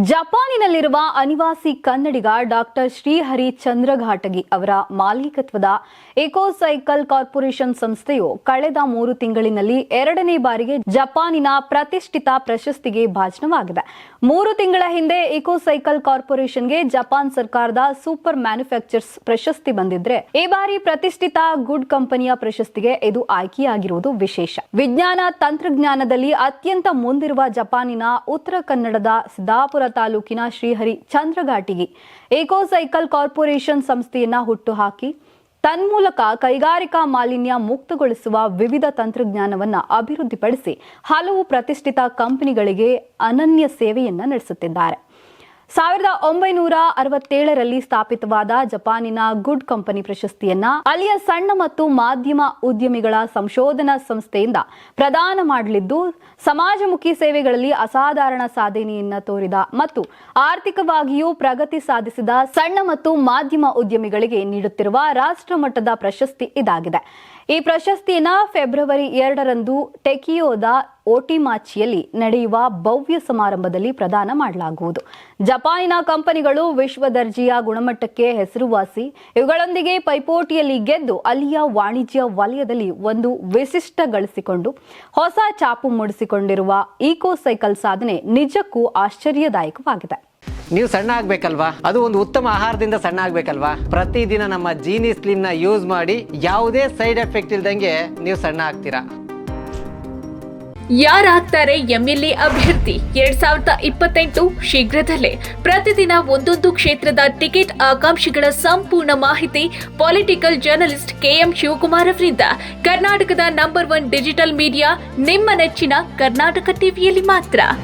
ಜಪಾನಿನಲ್ಲಿರುವ ಅನಿವಾಸಿ ಕನ್ನಡಿಗ ಡಾಕ್ಟರ್ ಶ್ರೀಹರಿ ಚಂದ್ರಘಾಟಗಿ ಅವರ ಮಾಲೀಕತ್ವದ ಎಕೋಸೈಕಲ್ ಕಾರ್ಪೊರೇಷನ್ ಸಂಸ್ಥೆಯು ಕಳೆದ 3 ತಿಂಗಳಿನಲ್ಲಿ 2ನೇ ಬಾರಿಗೆ ಜಪಾನಿನ ಪ್ರತಿಷ್ಠಿತ ಪ್ರಶಸ್ತಿಗೆ ಭಾಜನವಾಗಿದೆ. 3 ತಿಂಗಳ ಹಿಂದೆ ಎಕೋಸೈಕಲ್ ಕಾರ್ಪೊರೇಷನ್ಗೆ ಜಪಾನ್ ಸರ್ಕಾರದ ಸೂಪರ್ ಮ್ಯಾನುಫ್ಯಾಕ್ಚರ್ಸ್ ಪ್ರಶಸ್ತಿ ಬಂದಿದ್ರೆ, ಈ ಬಾರಿ ಪ್ರತಿಷ್ಠಿತ ಗುಡ್ ಕಂಪನಿಯ ಪ್ರಶಸ್ತಿಗೆ ಇದು ಆಯ್ಕೆಯಾಗಿರುವುದು ವಿಶೇಷ. ವಿಜ್ಞಾನ ತಂತ್ರಜ್ಞಾನದಲ್ಲಿ ಅತ್ಯಂತ ಮುಂದಿರುವ ಜಪಾನಿನ ಉತ್ತರ ಕನ್ನಡದ ಸಿದ್ದಾಪುರ ತಾಲೂಕಿನ ಶ್ರೀಹರಿ ಚಂದ್ರಘಾಟಗಿ ಎಕೋಸೈಕಲ್ ಕಾರ್ಪೊರೇಷನ್ ಸಂಸ್ಥೆಯನ್ನ ಹುಟ್ಟುಹಾಕಿ ತನ್ಮೂಲಕ ಕೈಗಾರಿಕಾ ಮಾಲಿನ್ಯ ಮುಕ್ತಗೊಳಿಸುವ ವಿವಿಧ ತಂತ್ರಜ್ಞಾನವನ್ನು ಅಭಿವೃದ್ಧಿಪಡಿಸಿ ಹಲವು ಪ್ರತಿಷ್ಠಿತ ಕಂಪನಿಗಳಿಗೆ ಅನನ್ಯ ಸೇವೆಯನ್ನ ನಡೆಸುತ್ತಿದ್ದಾರೆ. 1967ರಲ್ಲಿ ಸ್ಥಾಪಿತವಾದ ಜಪಾನಿನ ಗುಡ್ ಕಂಪನಿ ಪ್ರಶಸ್ತಿಯನ್ನ ಅಲ್ಲಿಯ ಸಣ್ಣ ಮತ್ತು ಮಾಧ್ಯಮ ಉದ್ಯಮಿಗಳ ಸಂಶೋಧನಾ ಸಂಸ್ಥೆಯಿಂದ ಪ್ರದಾನ ಮಾಡಲಿದ್ದು, ಸಮಾಜಮುಖಿ ಸೇವೆಗಳಲ್ಲಿ ಅಸಾಧಾರಣ ಸಾಧನೆಯನ್ನ ತೋರಿದ ಮತ್ತು ಆರ್ಥಿಕವಾಗಿಯೂ ಪ್ರಗತಿ ಸಾಧಿಸಿದ ಸಣ್ಣ ಮತ್ತು ಮಾಧ್ಯಮ ಉದ್ಯಮಿಗಳಿಗೆ ನೀಡುತ್ತಿರುವ ರಾಷ್ಟ್ರಮಟ್ಟದ ಪ್ರಶಸ್ತಿ ಇದಾಗಿದೆ. ಈ ಪ್ರಶಸ್ತಿಯನ್ನ ಫೆಬ್ರವರಿ 2ರಂದು ಟೋಕಿಯೋದ ಓಟಿಮಾಚಿಯಲ್ಲಿ ನಡೆಯುವ ಭವ್ಯ ಸಮಾರಂಭದಲ್ಲಿ ಪ್ರದಾನ ಮಾಡಲಾಗುವುದು. ಜಪಾನಿನ ಕಂಪನಿಗಳು ವಿಶ್ವ ದರ್ಜೆಯ ಗುಣಮಟ್ಟಕ್ಕೆ ಹೆಸರುವಾಸಿ. ಇವುಗಳೊಂದಿಗೆ ಪೈಪೋಟಿಯಲ್ಲಿ ಗೆದ್ದು ಅಲ್ಲಿಯ ವಾಣಿಜ್ಯ ವಲಯದಲ್ಲಿ ಒಂದು ವಿಶಿಷ್ಟ ಗಳಿಸಿಕೊಂಡು ಹೊಸ ಛಾಪು ಮೂಡಿಸಿಕೊಂಡಿರುವ ಇಕೋಸೈಕಲ್ ಸಾಧನೆ ನಿಜಕ್ಕೂ ಆಶ್ಚರ್ಯದಾಯಕವಾಗಿದೆ. ನೀವು ಸಣ್ಣ ಆಗ್ಬೇಕಲ್ವಾ? ಅದು ಒಂದು ಉತ್ತಮ ಆಹಾರದಿಂದ ಸಣ್ಣ ಆಗ್ಬೇಕಲ್ವಾ? ಪ್ರತಿದಿನ ನಮ್ಮ ಜೀನಿ ಸ್ಲಿಮ್ ನ ಯೂಸ್ ಮಾಡಿ ಯಾವುದೇ ಸೈಡ್ ಎಫೆಕ್ಟ್ ಇಲ್ದಂಗೆ ನೀವು ಸಣ್ಣ ಆಗ್ತೀರಾ. ಯಾರಾಗ್ತಾರೆ ಎಂಎಲ್ಎ ಅಭ್ಯರ್ಥಿ 2028 ಶೀಘ್ರದಲ್ಲೇ. ಪ್ರತಿದಿನ ಒಂದೊಂದು ಕ್ಷೇತ್ರದ ಟಿಕೆಟ್ ಆಕಾಂಕ್ಷಿಗಳ ಸಂಪೂರ್ಣ ಮಾಹಿತಿ ಪೊಲಿಟಿಕಲ್ ಜರ್ನಲಿಸ್ಟ್ ಕೆಎಂ ಶಿವಕುಮಾರ್ ಅವರಿಂದ. ಕರ್ನಾಟಕದ ನಂಬರ್ 1 ಡಿಜಿಟಲ್ ಮೀಡಿಯಾ ನಿಮ್ಮ ನೆಚ್ಚಿನ ಕರ್ನಾಟಕ ಟಿವಿಯಲ್ಲಿ ಮಾತ್ರ.